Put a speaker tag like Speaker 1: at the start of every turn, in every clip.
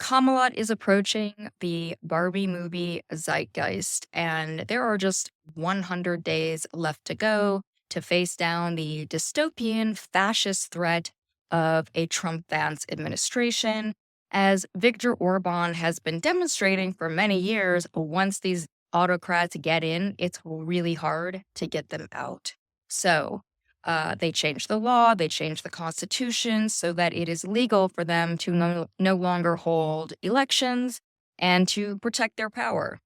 Speaker 1: Kamala is approaching the Barbie movie zeitgeist, and there are just 100 days left to go to face down the dystopian fascist threat of a Trump Vance administration. As Viktor Orban has been demonstrating for many years, once these autocrats get in, it's really hard to get them out. So, they changed the law, they changed the constitution so that it is legal for them to no longer hold elections and to protect their power.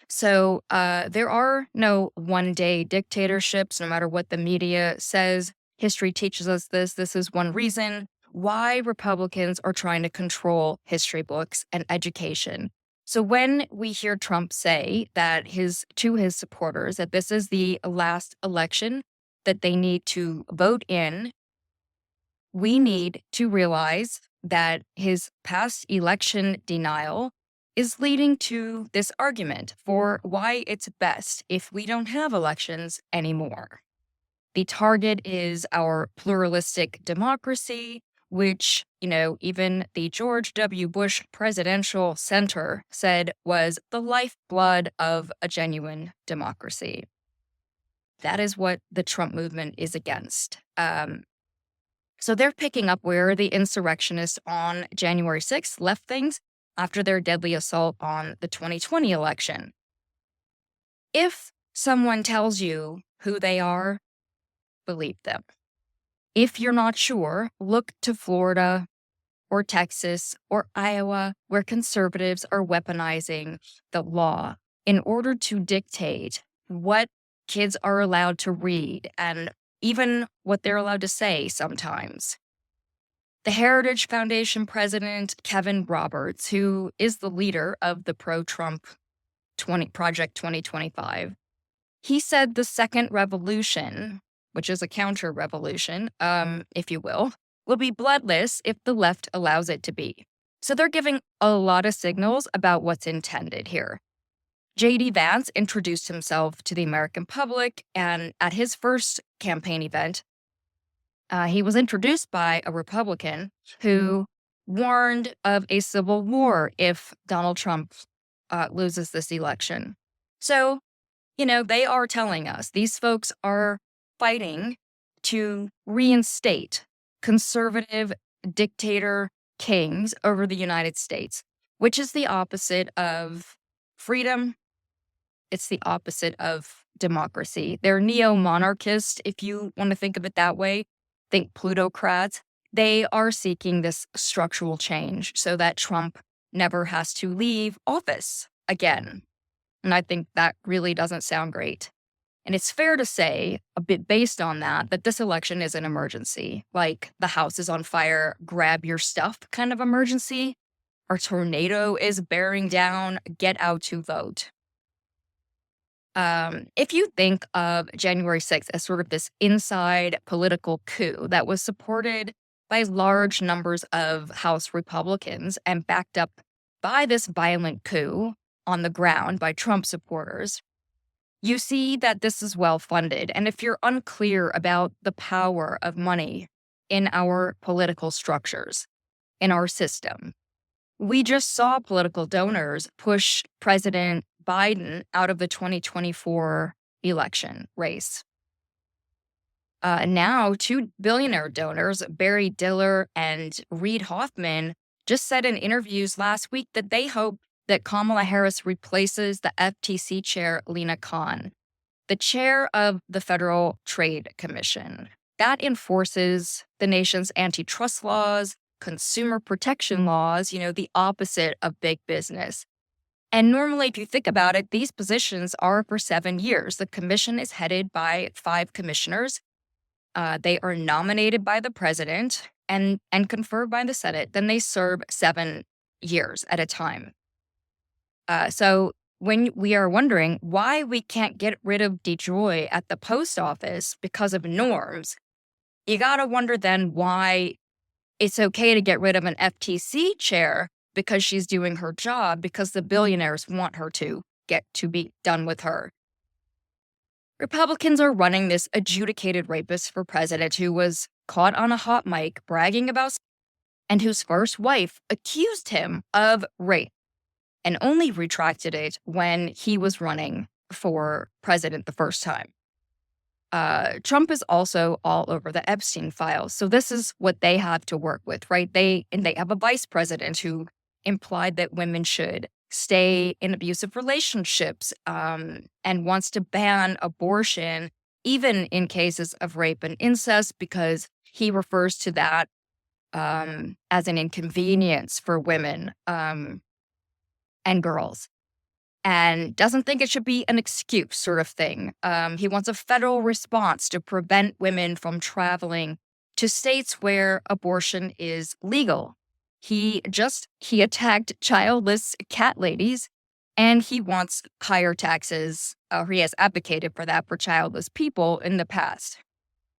Speaker 1: So there are no one day dictatorships, no matter what the media says. History teaches us this. This is one reason why Republicans are trying to control history books and education. So when we hear Trump say that to his supporters that this is the last election that they need to vote in, we need to realize that his past election denial is leading to this argument for why it's best if we don't have elections anymore. The target is our pluralistic democracy, which, even the George W. Bush Presidential Center said was the lifeblood of a genuine democracy. That is what the Trump movement is against. So they're picking up where the insurrectionists on January 6th left things after their deadly assault on the 2020 election. If someone tells you who they are, believe them. If you're not sure, look to Florida or Texas or Iowa, where conservatives are weaponizing the law in order to dictate what kids are allowed to read and even what they're allowed to say sometimes. The Heritage Foundation president, Kevin Roberts, who is the leader of the pro-Trump Project 2025, he said the second revolution, which is a counter-revolution, if you will be bloodless if the left allows it to be. So they're giving a lot of signals about what's intended here. J.D. Vance introduced himself to the American public, and at his first campaign event, he was introduced by a Republican who warned of a civil war if Donald Trump loses this election. So, they are telling us these folks are fighting to reinstate conservative dictator kings over the United States, which is the opposite of freedom. It's the opposite of democracy. They're neo-monarchist, if you want to think of it that way. Think plutocrats. They are seeking this structural change so that Trump never has to leave office again. And I think that really doesn't sound great. And it's fair to say, a bit based on that this election is an emergency, like the house is on fire, grab your stuff kind of emergency. Our tornado is bearing down, get out to vote. If you think of January 6th as sort of this inside political coup that was supported by large numbers of House Republicans and backed up by this violent coup on the ground by Trump supporters, you see that this is well funded. And if you're unclear about the power of money in our political structures, in our system, we just saw political donors push President Biden out of the 2024 election race. Now, two billionaire donors, Barry Diller and Reid Hoffman, just said in interviews last week that they hope that Kamala Harris replaces the FTC chair, Lina Khan, the chair of the Federal Trade Commission. That enforces the nation's antitrust laws, consumer protection laws, the opposite of big business. And normally, if you think about it, these positions are for 7 years. The commission is headed by 5 commissioners. They are nominated by the president and conferred by the Senate. Then they serve 7 years at a time. So when we are wondering why we can't get rid of DeJoy at the post office because of norms, you gotta wonder then why it's okay to get rid of an FTC chair because she's doing her job, because the billionaires want her to get to be done with her. Republicans are running this adjudicated rapist for president who was caught on a hot mic bragging about and whose first wife accused him of rape and only retracted it when he was running for president the first time. Trump is also all over the Epstein files. So this is what they have to work with, right? They have a vice president who implied that women should stay in abusive relationships, and wants to ban abortion, even in cases of rape and incest, because he refers to that as an inconvenience for women and girls, and doesn't think it should be an excuse sort of thing. He wants a federal response to prevent women from traveling to states where abortion is legal. He attacked childless cat ladies, and he wants higher taxes, or he has advocated for that for childless people in the past.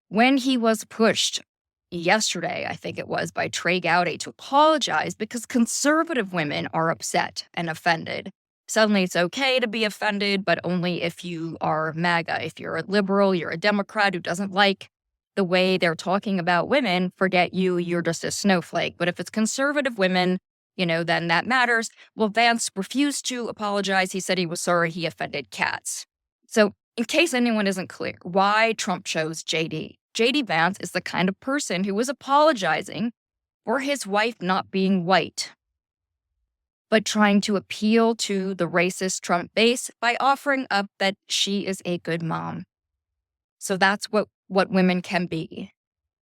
Speaker 1: When he was pushed yesterday, I think it was, by Trey Gowdy to apologize because conservative women are upset and offended. Suddenly it's okay to be offended, but only if you are MAGA. If you're a liberal, you're a Democrat who doesn't like the way they're talking about women, forget you, you're just a snowflake. But if it's conservative women, then that matters. Well, Vance refused to apologize. He said he was sorry he offended cats. So in case anyone isn't clear, why Trump chose JD. JD Vance is the kind of person who was apologizing for his wife not being white, but trying to appeal to the racist Trump base by offering up that she is a good mom. So that's what women can be.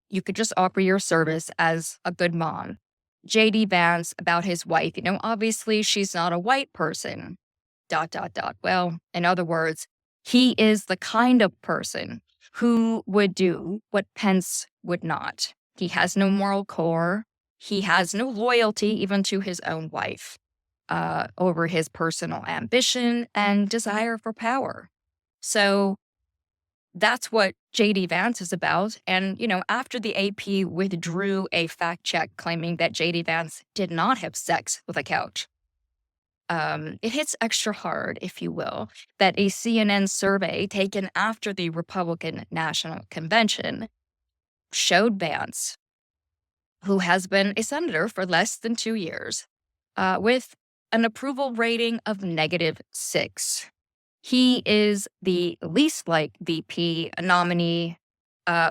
Speaker 1: You could just offer your service as a good mom. JD Vance, about his wife, obviously she's not a white person, ... Well, in other words, he is the kind of person who would do what Pence would not. He has no moral core. He has no loyalty even to his own wife, over his personal ambition and desire for power. So that's what JD Vance is about. And, after the AP withdrew a fact check claiming that JD Vance did not have sex with a couch, it hits extra hard, if you will, that a CNN survey taken after the Republican National Convention showed Vance, who has been a senator for less than 2 years, with an approval rating of -6. He is the least liked VP nominee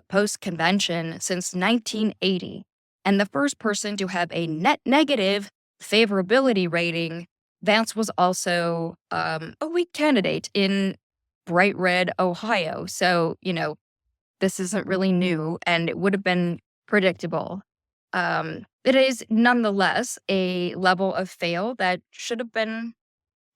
Speaker 1: post-convention since 1980, and the first person to have a net negative favorability rating. Vance was also a weak candidate in bright red Ohio. So, this isn't really new, and it would have been predictable. It is nonetheless a level of fail that should have been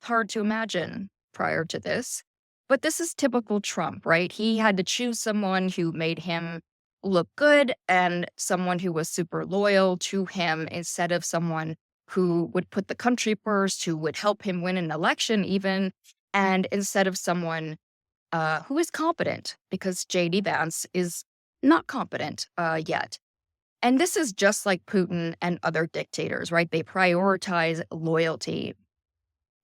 Speaker 1: hard to imagine prior to this. But this is typical Trump, right? He had to choose someone who made him look good and someone who was super loyal to him instead of someone who would put the country first, who would help him win an election even, and instead of someone who is competent, because JD Vance is not competent yet. And this is just like Putin and other dictators, right? They prioritize loyalty.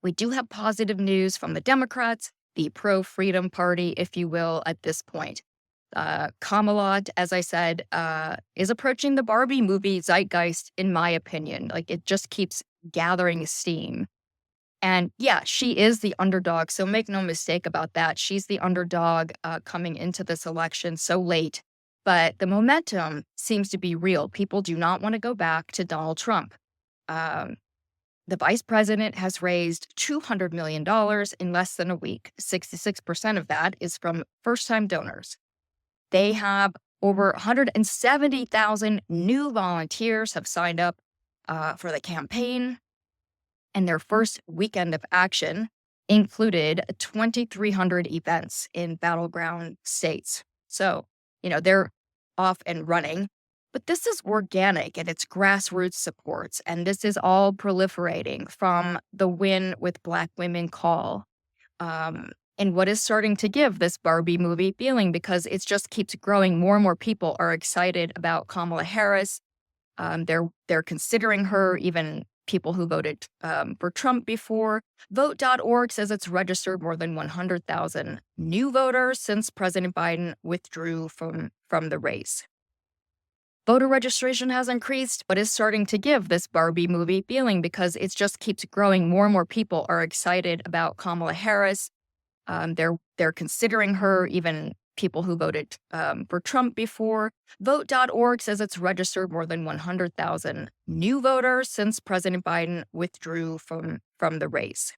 Speaker 1: We do have positive news from the Democrats, the pro-freedom party, if you will, at this point. Kamala, as I said, is approaching the Barbie movie zeitgeist, in my opinion. Like, it just keeps gathering steam. And yeah, she is the underdog, so make no mistake about that. She's the underdog coming into this election so late. But the momentum seems to be real. People do not want to go back to Donald Trump. The vice president has raised $200 million in less than a week. 66% of that is from first-time donors. They have over 170,000 new volunteers have signed up for the campaign, and their first weekend of action included 2,300 events in battleground states. So, they're off and running. But this is organic and it's grassroots supports, and this is all proliferating from the Win with Black Women call. And what is starting to give this Barbie movie feeling, because it just keeps growing. More and more people are excited about Kamala Harris. They're considering her, even people who voted for Trump before. Vote.org says it's registered more than 100,000 new voters since President Biden withdrew from the race. Voter registration has increased, but is starting to give this Barbie movie feeling because it just keeps growing. More and more people are excited about Kamala Harris. They're considering her, even people who voted for Trump before. Vote.org says it's registered more than 100,000 new voters since President Biden withdrew from the race.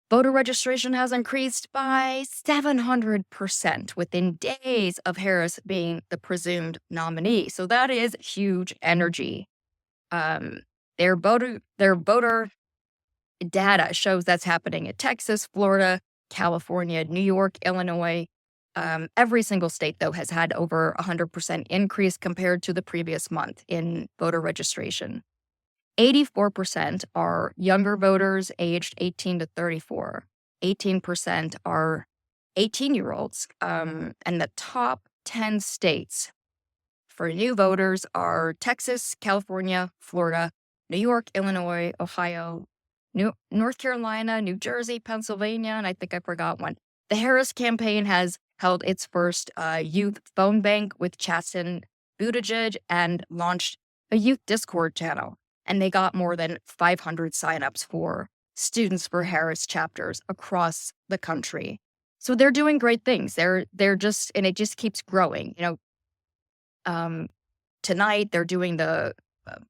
Speaker 1: Voter registration has increased by 700% within days of Harris being the presumed nominee. So that is huge energy. Um, their voter data shows that's happening in Texas, Florida, California, New York, Illinois. Every single state, though, has had over 100% increase compared to the previous month in voter registration. 84% are younger voters aged 18 to 34. 18% are 18-year-olds. And the top 10 states for new voters are Texas, California, Florida, New York, Illinois, Ohio, North Carolina, New Jersey, Pennsylvania, and I think I forgot one. The Harris campaign has held its first youth phone bank with Chasten Buttigieg and launched a youth Discord channel. And they got more than 500 signups for Students for Harris chapters across the country. So they're doing great things. They're just, and it just keeps growing. Tonight they're doing the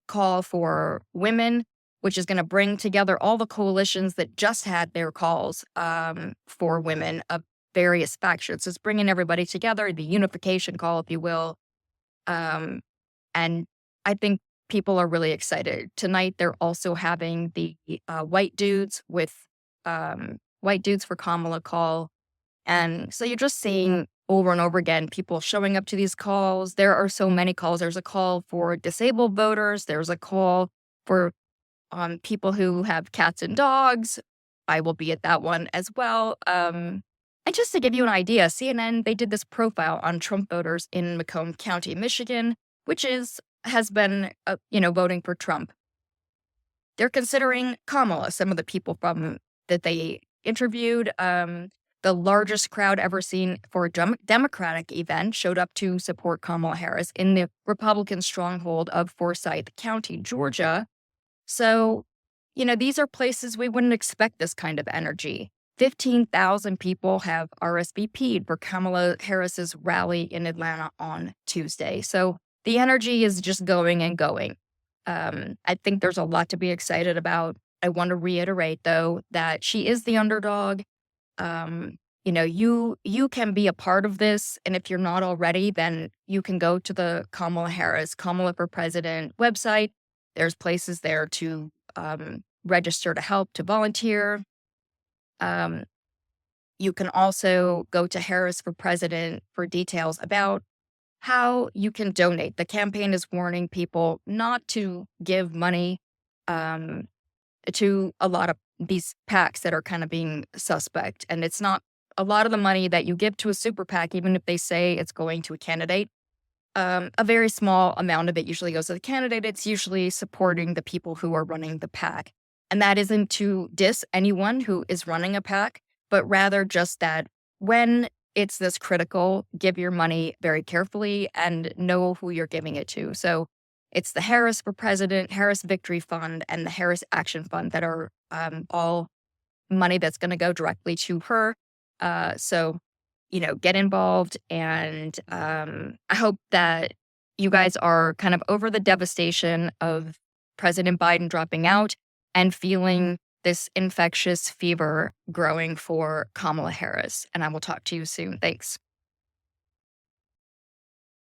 Speaker 1: call for women, which is going to bring together all the coalitions that just had their calls for women of various factions. It's bringing everybody together, the unification call, if you will. And I think people are really excited. Tonight, they're also having the white dudes for Kamala call. And so you're just seeing over and over again people showing up to these calls. There are so many calls. There's a call for disabled voters. There's a call for people who have cats and dogs. I will be at that one as well. And just to give you an idea, CNN, they did this profile on Trump voters in Macomb County, Michigan, which has been, voting for Trump. They're considering Kamala. Some of the people that they interviewed, the largest crowd ever seen for a Democratic event showed up to support Kamala Harris in the Republican stronghold of Forsyth County, Georgia. So, these are places we wouldn't expect this kind of energy. 15,000 people have RSVP'd for Kamala Harris's rally in Atlanta on Tuesday. So the energy is just going and going. I think there's a lot to be excited about. I want to reiterate, though, that she is the underdog. You can be a part of this. And if you're not already, then you can go to the Kamala Harris, Kamala for President website. There's places there to register to help, to volunteer. You can also go to Harris for President for details about how you can donate. The campaign is warning people not to give money to a lot of these PACs that are kind of being suspect. And it's not a lot of the money that you give to a super PAC, even if they say it's going to a candidate. A very small amount of it usually goes to the candidate. It's usually supporting the people who are running the PAC. And that isn't to diss anyone who is running a PAC, but rather just that when it's this critical, give your money very carefully and know who you're giving it to. So it's the Harris for President, Harris Victory Fund, and the Harris Action Fund that are all money that's going to go directly to her. So get involved. And I hope that you guys are kind of over the devastation of President Biden dropping out and feeling this infectious fever growing for Kamala Harris. And I will talk to you soon. Thanks.